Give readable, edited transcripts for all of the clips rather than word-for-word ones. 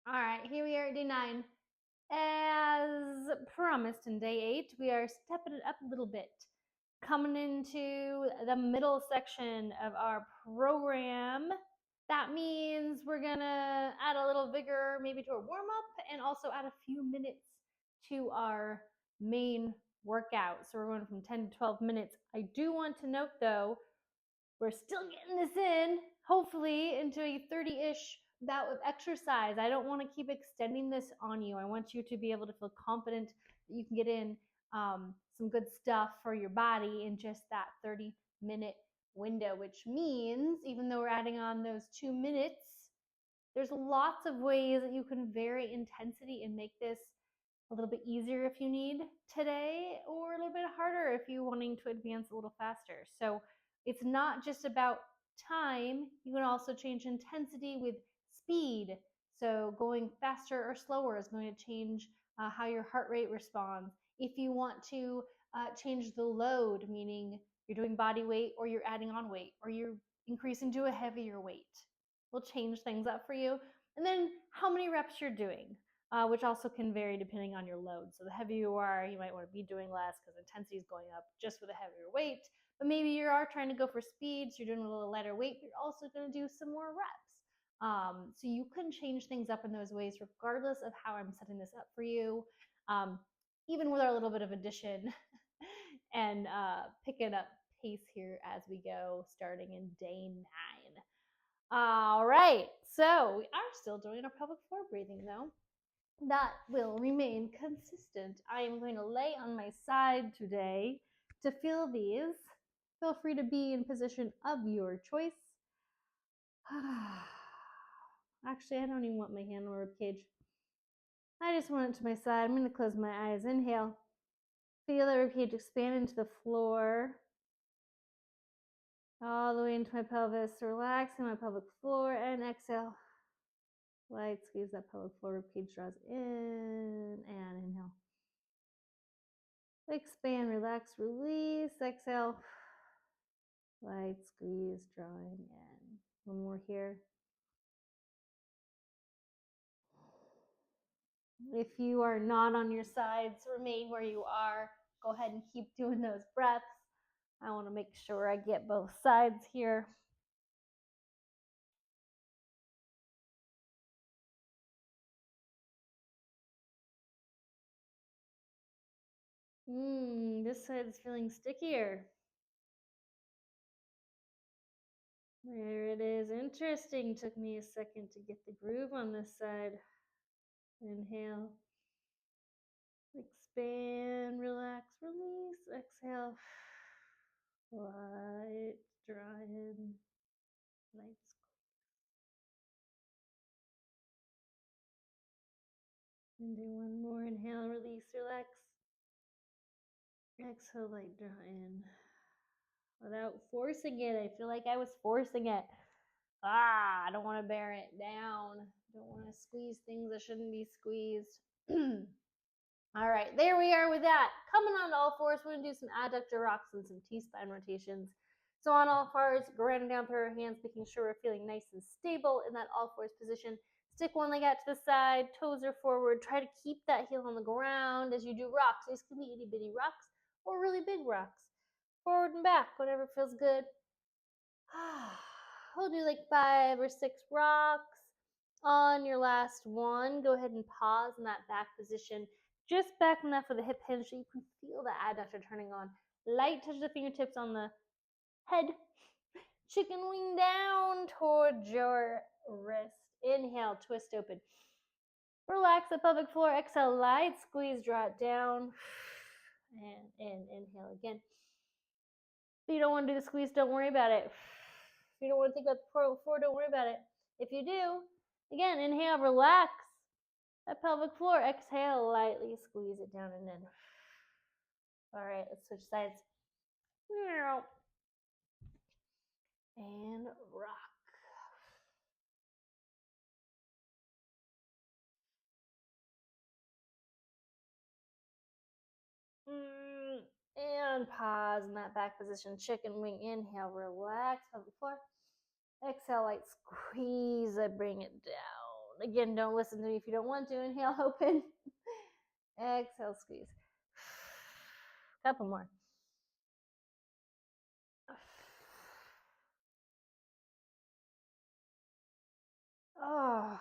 All right, here we are at day 9. As promised in day 8, we are stepping it up a little bit, coming into the middle section of our program. That means we're gonna add a little vigor maybe to our warm up and also add a few minutes to our main workout. So we're going from 10 to 12 minutes. I do want to note though, we're still getting this in, hopefully, into a 30-ish bout of exercise. I don't want to keep extending this on you. I want you to be able to feel confident that you can get in some good stuff for your body in just that 30-minute window, which means even though we're adding on those 2 minutes, there's lots of ways that you can vary intensity and make this a little bit easier if you need today, or a little bit harder if you're wanting to advance a little faster. So it's not just about time. You can also change intensity with speed. So going faster or slower is going to change how your heart rate responds. If you want to change the load, meaning you're doing body weight or you're adding on weight or you're increasing to a heavier weight, we'll change things up for you. And then how many reps you're doing, which also can vary depending on your load. So the heavier you are, you might want to be doing less because intensity is going up just with a heavier weight. But maybe you are trying to go for speed, so you're doing a little lighter weight, but you're also going to do some more reps. So you can change things up in those ways regardless of how I'm setting this up for you, even with our little bit of addition and picking up pace here as we go, starting in day 9. All right, so we are still doing our pelvic floor breathing though. That will remain consistent. I am going to lay on my side today to feel these. Feel free to be in position of your choice. Actually, I don't even want my hand on my ribcage. I just want it to my side. I'm going to close my eyes. Inhale. Feel the ribcage expand into the floor. All the way into my pelvis. Relaxing my pelvic floor. And exhale. Light squeeze that pelvic floor. Ribcage draws in. And inhale. Expand, relax, release. Exhale. Light squeeze, drawing in. One more here. If you are not on your sides, remain where you are. Go ahead and keep doing those breaths. I want to make sure I get both sides here. This side's feeling stickier. There it is. Interesting. Took me a second to get the groove on this side. Inhale. Expand, relax, release. Exhale. Light, draw in. Light squeeze. And do one more. Inhale, release, relax. Exhale, light, draw in. Without forcing it. I feel like I was forcing it. I don't want to bear it down. Don't want to squeeze things that shouldn't be squeezed. All right, there we are with that. Coming on to all fours, we're going to do some adductor rocks and some T-spine rotations. So on all fours, grounding down through our hands, making sure we're feeling nice and stable in that all fours position. Stick one leg out to the side, toes are forward. Try to keep that heel on the ground as you do rocks. These can be itty bitty rocks or really big rocks. Forward and back, whatever feels good. We'll do like 5 or 6 rocks. On your last one, go ahead and pause in that back position. Just back enough of the hip hinge so you can feel the adductor turning on. Light touch of the fingertips on the head. Chicken wing down towards your wrist. Inhale, twist open. Relax the pelvic floor. Exhale, light squeeze, draw it down. And inhale again. If you don't want to do the squeeze, don't worry about it. If you don't want to think about the pelvic floor, don't worry about it. If you do, again, inhale, relax that pelvic floor. Exhale, lightly squeeze it down and in. All right, let's switch sides. And rock. And pause in that back position. Chicken wing. Inhale, relax pelvic floor. Exhale, light squeeze. I bring it down. Again, don't listen to me if you don't want to. Inhale, open. Exhale, squeeze. Couple more. Oh,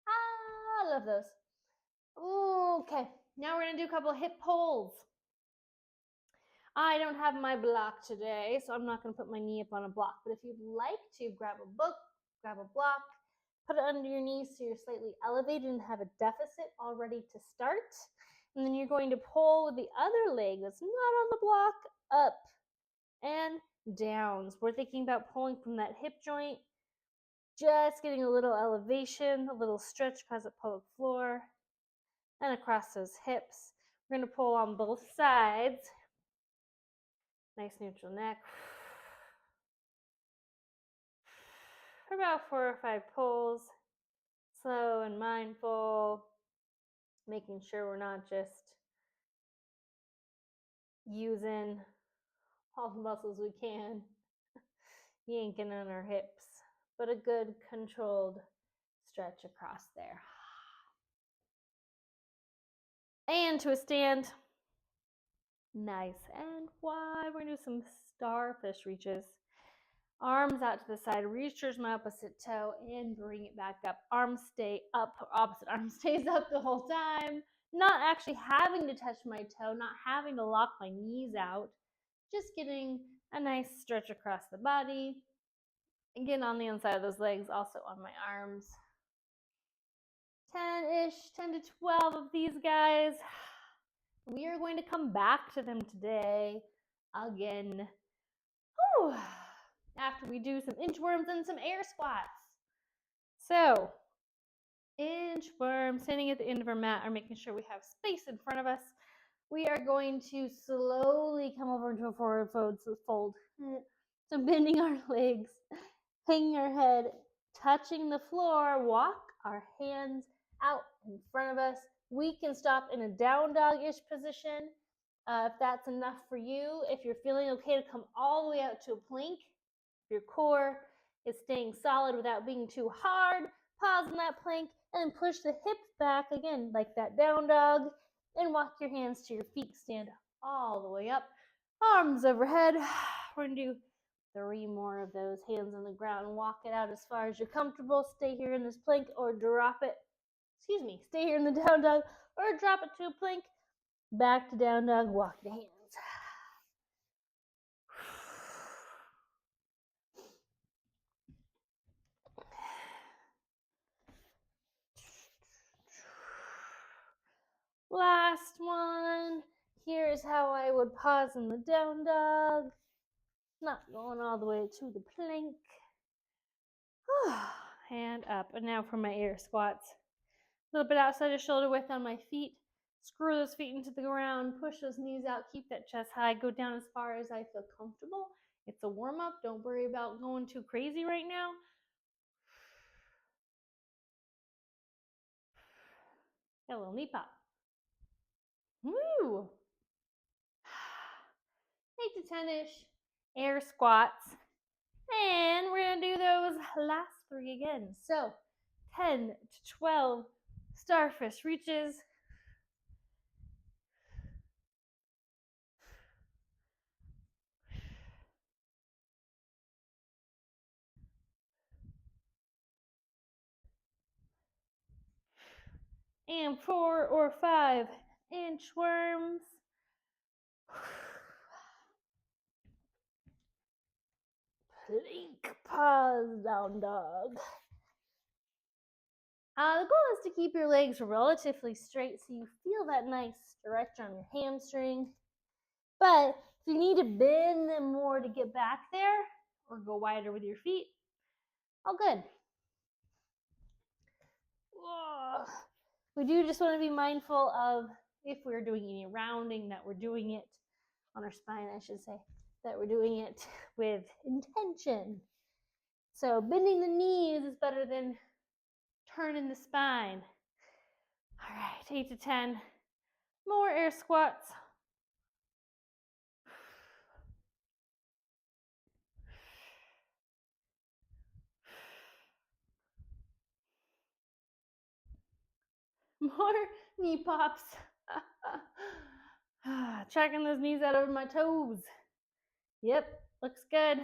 I love those. Okay, now we're gonna do a couple of hip pulls. I don't have my block today, so I'm not gonna put my knee up on a block. But if you'd like to, grab a book, grab a block, put it under your knees so you're slightly elevated and have a deficit all ready to start. And then you're going to pull with the other leg that's not on the block up and down. So we're thinking about pulling from that hip joint, just getting a little elevation, a little stretch across the pelvic floor and across those hips. We're going to pull on both sides. Nice neutral neck. For about 4 or 5 pulls. Slow and mindful. Making sure we're not just using all the muscles we can, yanking on our hips, but a good controlled stretch across there. And to a stand. Nice and wide. We're going to do some starfish reaches. Arms out to the side. Reach towards my opposite toe and bring it back up. Arms stay up. Opposite arm stays up the whole time. Not actually having to touch my toe. Not having to lock my knees out. Just getting a nice stretch across the body. Again, on the inside of those legs, also on my arms. 10 to 12 of these guys. We are going to come back to them today again. Whew. After we do some inchworms and some air squats. So, inchworm, standing at the end of our mat, or making sure we have space in front of us. We are going to slowly come over into a forward fold. So bending our legs, hanging our head, touching the floor, walk our hands out in front of us. We can stop in a down dog-ish position if that's enough for you. If you're feeling okay to come all the way out to a plank, if your core is staying solid without being too hard, pause in that plank and push the hips back again like that down dog and walk your hands to your feet. Stand all the way up, arms overhead. We're going to do 3 more of those, hands on the ground. Walk it out as far as you're comfortable. Stay here in this plank or drop it. Stay here in the down dog or drop it to a plank. Back to down dog, walk the hands. Last one. Here's how I would pause in the down dog. Not going all the way to the plank. Hand up. And now for my air squats. A little bit outside of shoulder width on my feet. Screw those feet into the ground. Push those knees out. Keep that chest high. Go down as far as I feel comfortable. It's a warm-up. Don't worry about going too crazy right now. A little knee pop. Woo! 8 to 10-ish air squats. And we're going to do those last 3 again. So 10 to 12 starfish reaches. And 4 or 5 inchworms. Plank pause down dog. The goal is to keep your legs relatively straight so you feel that nice stretch on your hamstring. But if you need to bend them more to get back there or go wider with your feet, all good. We do just want to be mindful of, if we're doing any rounding, that we're doing it on our spine, I should say, that we're doing it with intention. So bending the knees is better than turning the spine. All right, 8 to 10 more air squats. More knee pops. Checking those knees out over my toes. Yep, looks good.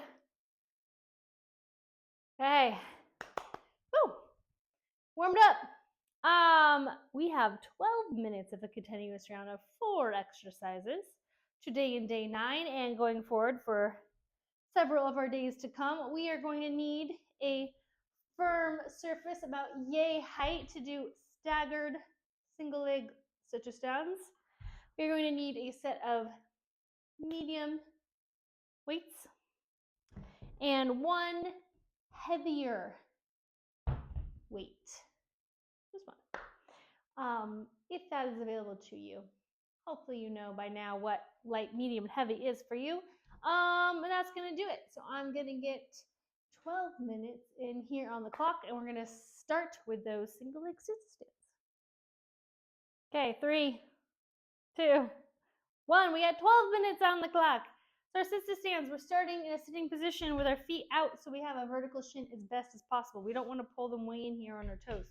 Okay. Woo. Warmed up. We have 12 minutes of a continuous round of 4 exercises. Today in day 9 and going forward for several of our days to come, we are going to need a firm surface about yay height to do staggered single leg sit-to stands. We're going to need a set of medium weights and one heavier weight. This one. If that is available to you. Hopefully you know by now what light, medium, and heavy is for you. And that's going to do it. So I'm going to get 12 minutes in here on the clock, and we're going to start with those single leg sit-to-stands. Okay, 3, 2, 1. We got 12 minutes on the clock. So our sit-to-stands, we're starting in a sitting position with our feet out so we have a vertical shin as best as possible. We don't want to pull them way in here on our toes.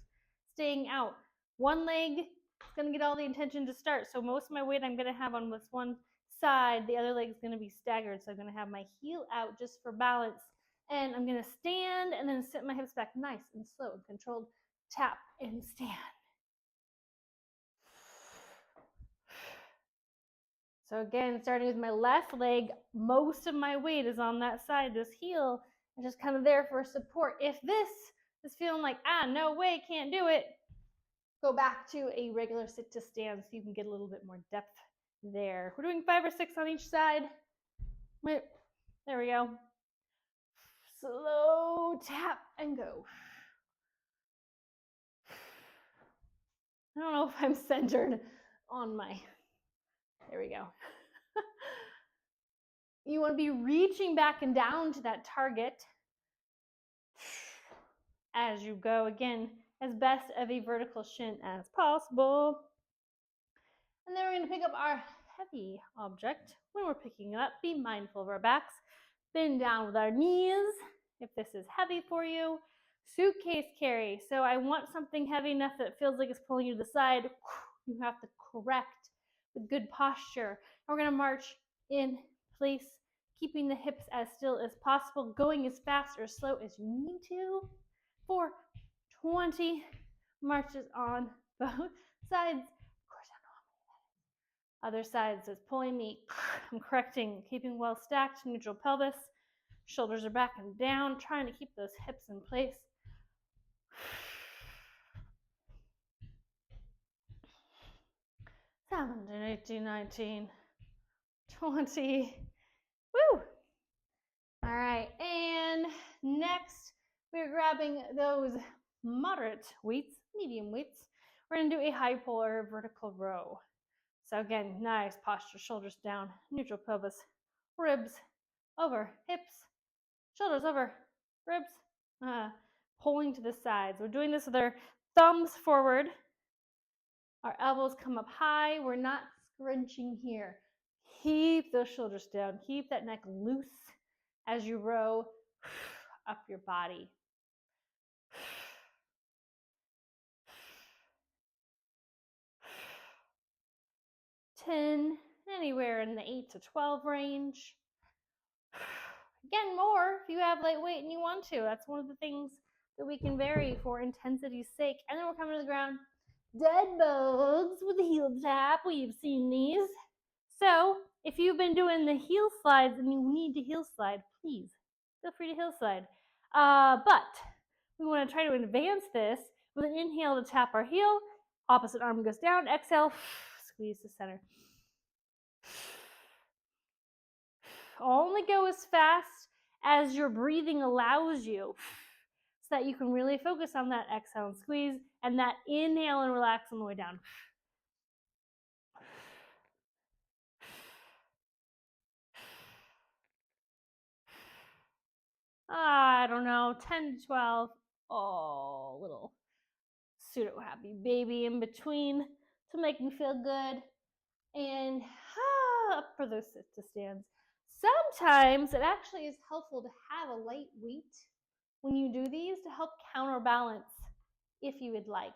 Staying out. One leg is going to get all the attention to start. So most of my weight I'm going to have on this one side. The other leg is going to be staggered. So I'm going to have my heel out just for balance. And I'm going to stand and then sit my hips back nice and slow and controlled. Tap and stand. So again, starting with my left leg, most of my weight is on that side, this heel, and just kind of there for support. If this is feeling like, no way, can't do it, go back to a regular sit to stand so you can get a little bit more depth there. We're doing 5 or 6 on each side. There we go. Slow tap and go. I don't know if I'm centered on my, there we go. You want to be reaching back and down to that target as you go, again, as best of a vertical shin as possible. And then we're going to pick up our heavy object. When we're picking it up, be mindful of our backs. Bend down with our knees if this is heavy for you. Suitcase carry. So I want something heavy enough that it feels like it's pulling you to the side. You have to correct with good posture. And we're going to march in place, keeping the hips as still as possible, going as fast or slow as you need to. For 20 marches on both sides. Of course, I know how many that is. Other side says pulling me. I'm correcting, keeping well stacked, neutral pelvis. Shoulders are back and down, trying to keep those hips in place. 17, 18, 19, 20. Woo! All right, and next we're grabbing those moderate weights, medium weights. We're going to do a high pull or vertical row. So again, nice posture, shoulders down, neutral pelvis, ribs over, hips, shoulders over, ribs, pulling to the sides. We're doing this with our thumbs forward. Our elbows come up high. We're not scrunching here. Keep those shoulders down. Keep that neck loose as you row up your body. Ten, anywhere in the 8 to 12 range. Again, more if you have lightweight and you want to. That's one of the things that we can vary for intensity's sake. And then we're coming to the ground. Dead bugs with a heel tap. We've seen these. So if you've been doing the heel slides and you need to heel slide, please feel free to heel slide. But we want to try to advance this with an inhale to tap our heel. Opposite arm goes down. Exhale, squeeze the center. Only go as fast as your breathing allows you so that you can really focus on that exhale and squeeze and that inhale and relax on the way down. I don't know, 10 to 12. Oh, little pseudo happy baby in between to make me feel good. And up for those sit to stands. Sometimes it actually is helpful to have a light weight when you do these to help counterbalance if you would like.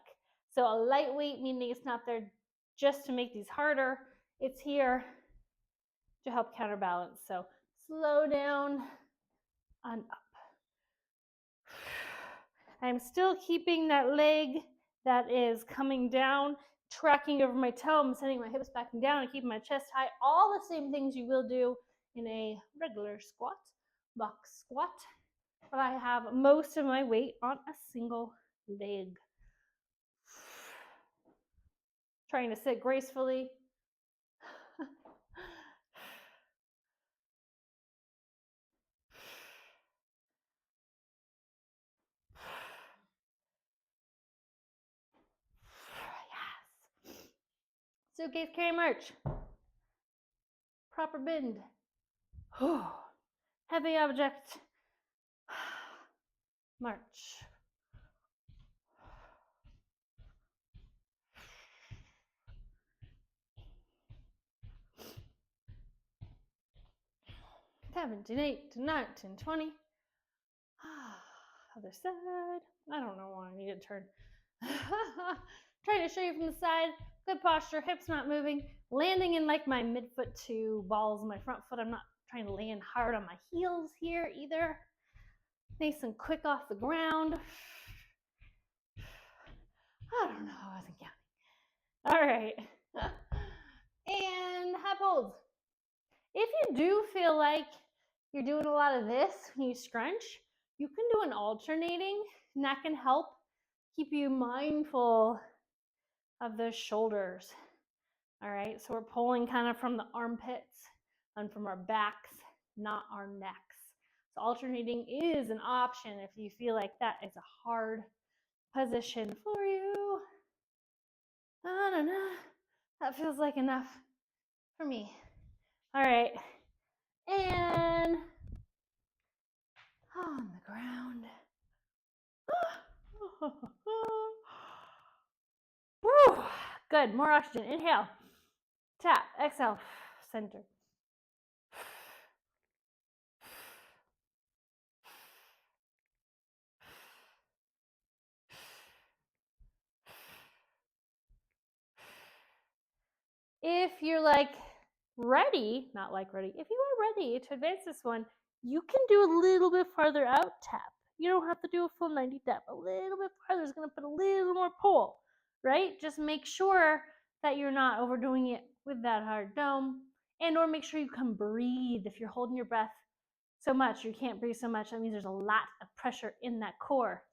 So a lightweight, meaning it's not there just to make these harder, it's here to help counterbalance. So slow down and up. I'm still keeping that leg that is coming down, tracking over my toe. I'm sending my hips back and down and keeping my chest high. All the same things you will do in a regular squat, box squat. But I have most of my weight on a single leg. Trying to sit gracefully. Yes. Suitcase carry march. Proper bend. Heavy object. March. Seventeen, 18, 19, 20. Other side. I don't know why I need to turn. Trying to show you from the side. Good posture, hips not moving. Landing in like my midfoot to balls of my front foot. I'm not trying to land hard on my heels here either. Nice and quick off the ground. I don't know, I wasn't counting. All right. And hip holds. If you do feel like you're doing a lot of this when you scrunch, you can do an alternating, and that can help keep you mindful of the shoulders. All right, so we're pulling kind of from the armpits and from our backs, not our necks. So alternating is an option if you feel like that is a hard position for you. I don't know. That feels like enough for me. All right, and on the ground. Woo. Good, more oxygen. Inhale, tap, exhale, center. If you're like ready, not like ready, if you are ready to advance this one, you can do a little bit farther out tap. You don't have to do a full 90 tap. A little bit farther is going to put a little more pull, right? Just make sure that you're not overdoing it with that hard dome, and or make sure you can breathe. If you're holding your breath so much, you can't breathe so much, that means there's a lot of pressure in that core.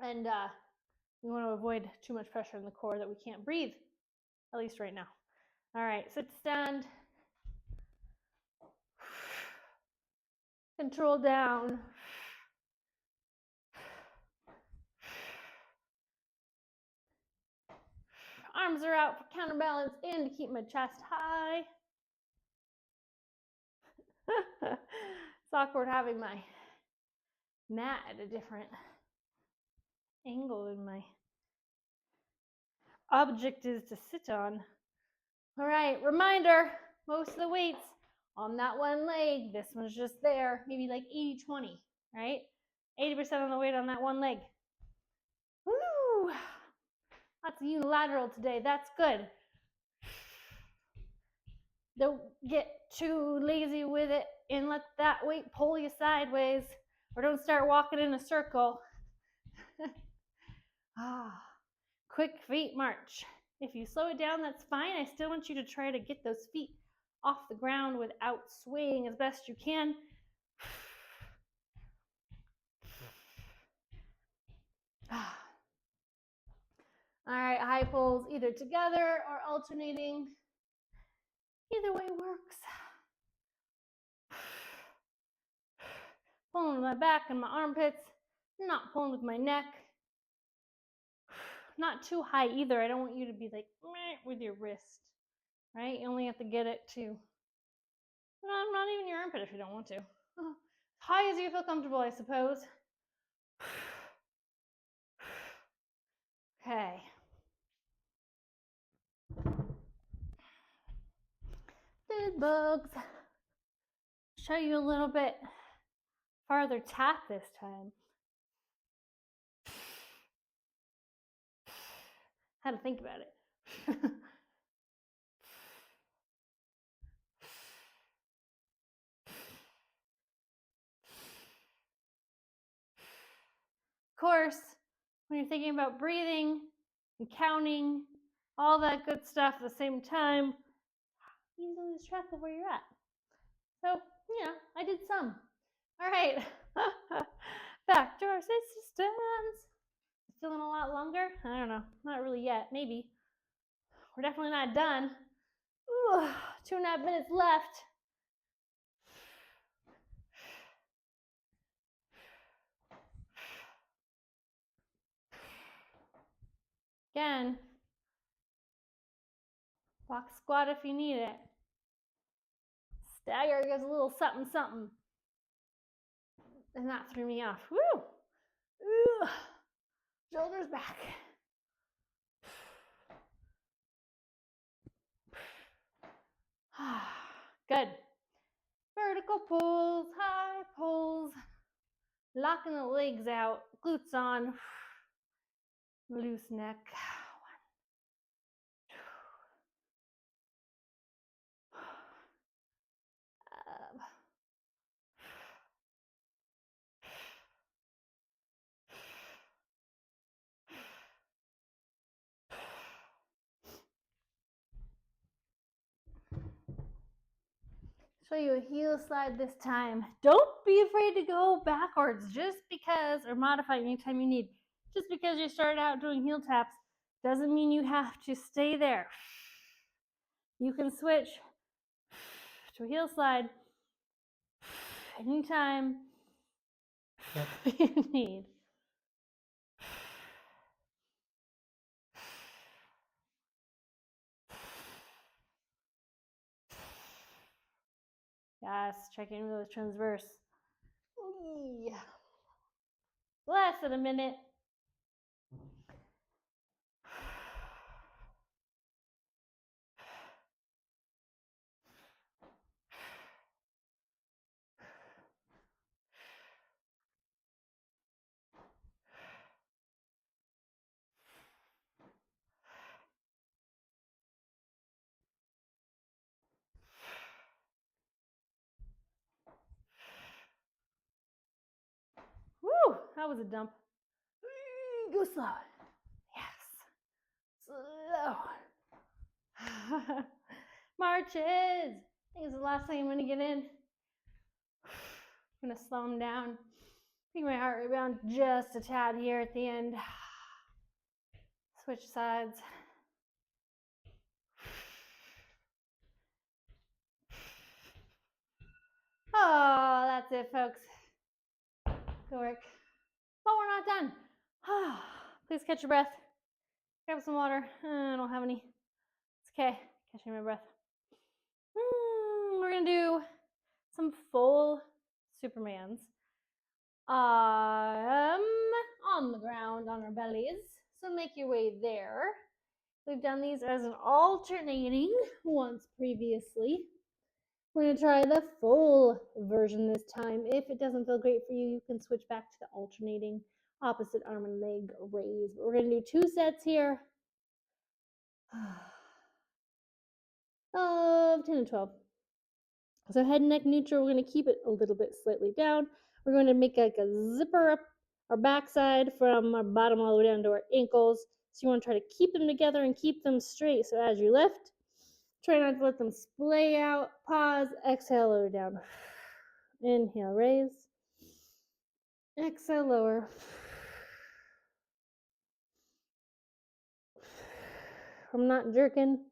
And we want to avoid too much pressure in the core that we can't breathe, at least right now. All right, sit, stand. Control down. Arms are out for counterbalance and to keep my chest high. It's awkward having my mat at a different angle than my object is to sit on. All right, reminder, most of the weights on that one leg. This one's just there, maybe like 80-20, right? 80% of the weight on that one leg. Woo! Lots of unilateral today. That's good. Don't get too lazy with it and let that weight pull you sideways, or don't start walking in a circle. Quick feet march. If you slow it down, that's fine. I still want you to try to get those feet off the ground without swaying as best you can. All right, high pulls either together or alternating. Either way works. Pulling with my back and my armpits, not pulling with my neck. Not too high either. I don't want you to be like meh with your wrist, right? You only have to get it to not even your armpit if you don't want to. High as you feel comfortable, I suppose. Okay. Dead bugs. Show you a little bit farther tap this time. Had to think about it. Of course, when you're thinking about breathing and counting, all that good stuff at the same time, you lose track of where you're at. So, I did some. All right, back to our systems. Feeling a lot longer? I don't know, not really yet, maybe. We're definitely not done. Ooh, 2.5 minutes left. Again, box squat if you need it. Stagger gives a little something, something. And that threw me off. Woo! Ooh. Shoulders back. Good. Vertical pulls, high pulls. Locking the legs out, glutes on. Loose neck. Show you a heel slide this time. Don't be afraid to go backwards just because, or modify anytime you need. Just because you started out doing heel taps doesn't mean you have to stay there. You can switch to a heel slide anytime you need. Yes, checking those transverse. Less than a minute. Woo, that was a dump. Go slow. Yes. Slow. Marches. I think it's the last thing I'm going to get in. I'm going to slow them down. Bring my heart rate down just a tad here at the end. Switch sides. Oh, that's it, folks. Good work. But we're not done. Please catch your breath. Grab some water. I don't have any. It's okay. Catching my breath. We're going to do some full Supermans. On the ground on our bellies. So make your way there. We've done these as an alternating once previously. We're going to try the full version this time. If it doesn't feel great for you, you can switch back to the alternating opposite arm and leg raise. But we're going to do 2 sets here of 10 and 12. So head and neck neutral, we're going to keep it a little bit slightly down. We're going to make like a zipper up our backside from our bottom all the way down to our ankles. So you want to try to keep them together and keep them straight. So as you lift, try not to let them splay out. Pause, exhale, lower down. Inhale, raise. Exhale, lower. I'm not jerking.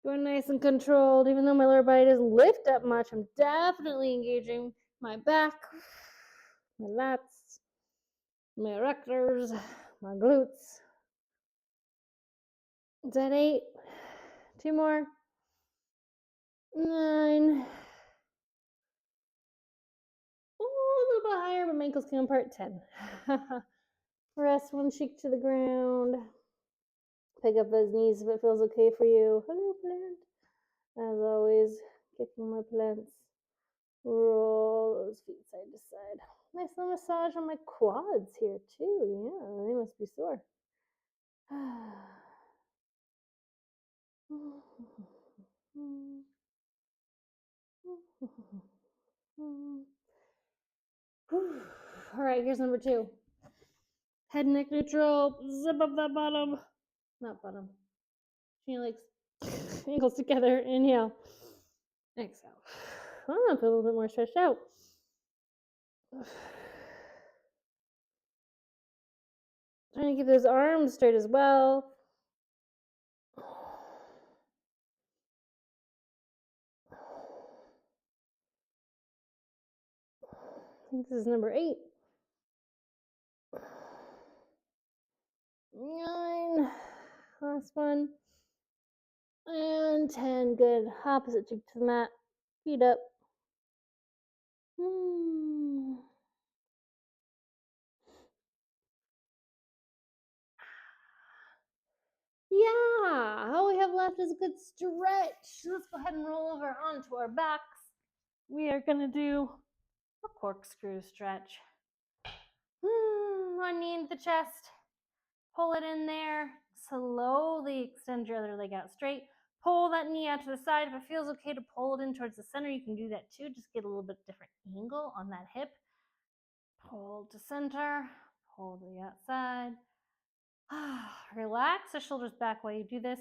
Going nice and controlled. Even though my lower body doesn't lift up much, I'm definitely engaging my back, my lats, my erectors, my glutes. Is that 8? 2 more. 9. Oh, a little bit higher, but my ankles come apart. 10. Rest one cheek to the ground. Pick up those knees if it feels okay for you. Hello, plant. As always, kicking my plants. Roll those feet side to side. Nice little massage on my quads here too. Yeah, they must be sore. All right, here's number 2. Head, neck, neutral. Zip up that bottom. Not bottom. Your legs, ankles together. Inhale. Exhale. Oh, I feel a little bit more stretched out. Trying to keep those arms straight as well. I think this is number 8. 9. Last one. And 10. Good. Opposite cheek to the mat. Feet up. Yeah, all we have left is a good stretch. Let's go ahead and roll over onto our backs. We are going to do a corkscrew stretch. One knee into the chest. Pull it in there. Slowly extend your other leg out straight. Pull that knee out to the side. If it feels okay to pull it in towards the center, you can do that too. Just get a little bit different angle on that hip. Pull to center. Pull to the outside. Relax the shoulders back while you do this.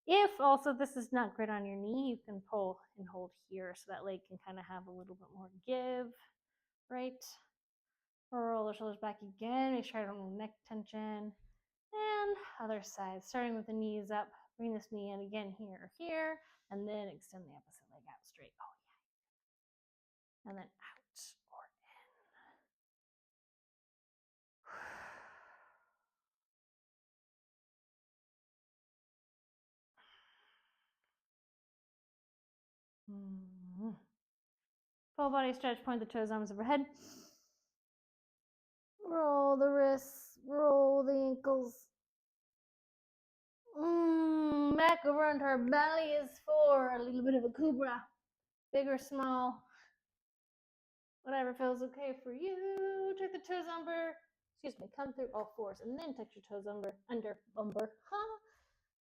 If also this is not great on your knee, you can pull and hold here so that leg can kind of have a little bit more give, right? Roll the shoulders back again. Make sure I don't have neck tension. And other side, starting with the knees up. Bring this knee in again here, and then extend the opposite leg out straight. Oh yeah. And then out or in. Full body stretch, point the toes, arms overhead. Roll the wrists, roll the ankles. Back over onto our bellies for a little bit of a cobra. Big or small. Whatever feels okay for you. Tuck the toes under. Come through all fours and then tuck your toes under.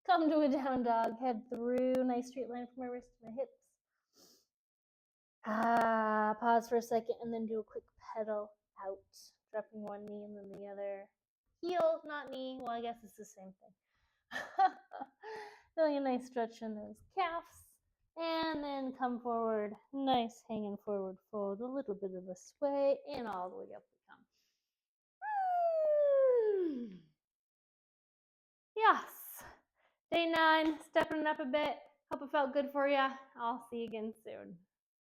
Come to a down dog. Head through. Nice straight line from my wrist to my hips. Pause for a second and then do a quick pedal out. Dropping one knee and then the other. Heel, not knee. Well, I guess it's the same thing. Feeling a nice stretch in those calves. And then come forward. Nice hanging forward fold. A little bit of a sway and all the way up we come. Yes. Day 9. Stepping it up a bit. Hope it felt good for you. I'll see you again soon.